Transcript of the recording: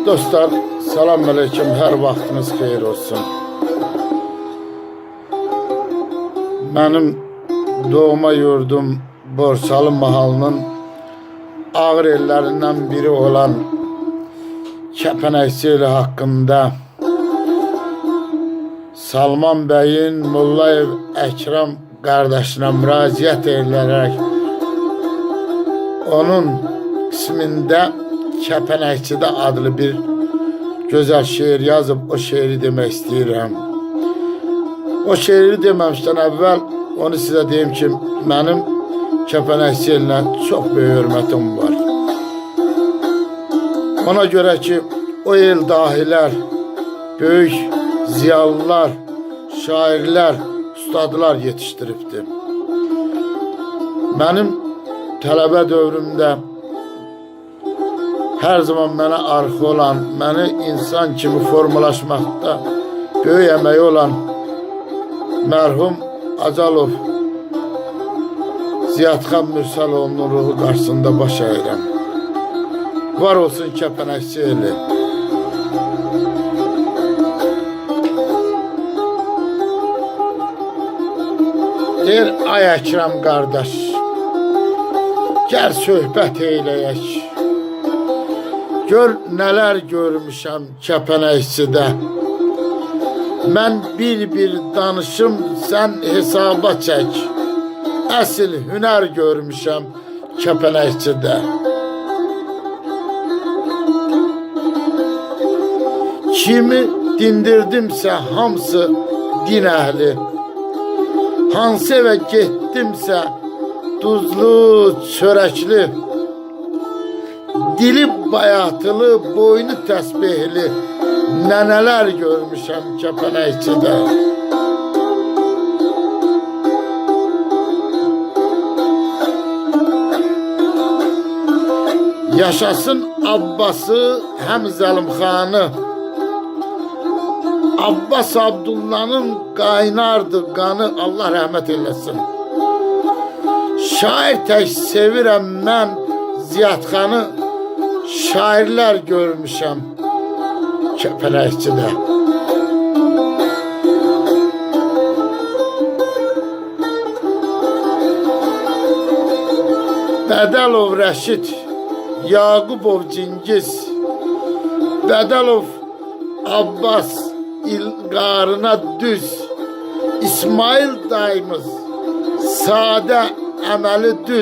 Dostlar, selamünaleyküm. Her vaxtınız xeyir olsun. Benim doğma yurdum Borsalı mahalının ağır ellerinden biri olan Kəpənək hakkında Salman Bey'in Mollayev Ekrem kardeşine müraciət edilərək onun isminde Kəpənəkçidə adlı bir güzel şiir yazıp o şiiri demek istiyorum. O şiiri dememişten evvel onu size diyeyim ki benim Kəpənəkçi eline çok büyük hürmetim var. Ona göre ki o el dahiler, büyük ziyalılar, şairler, ustadlar yetiştiripti. Benim tələbə dövrümdə her zaman mənə arxı olan, məni insan kimi formalaşmaqda böyük əməyi olan mərhum Acalov Ziyadxan Mürsəlovun ruhu qarşısında baş əyirəm. Var olsun Kəpənəkçi eli. Deyir, ay Əkrəm qardaş, gəl söhbət eyləyək. Gör nələr görmüşəm Kəpənəkçidə. Mən bir danışım, sən hesaba çək. Əsl hünər görmüşəm Kəpənəkçidə. Kimi dindirdimsə hamısı din əhli. Hansı evə getdimsə duzlu, çörəkli. Dili bayatılı, boynu təsbihli. Nənələr görmüşəm Kəpənəkçidə. Yaşasın Abbası həm Zəlimxanı. Abbas Abdullah'ın qaynardı qanı, Allah rəhmət eləsin. Şair tək sevirəm mən Ziyadxanı, şairlər görmüşəm Kəpənəkçidə. Bədəlov Rəşid, Yaqubov Cingiz, Bədəlov Abbas İlqarına düz, İsmail dayımız sadə əməli düz.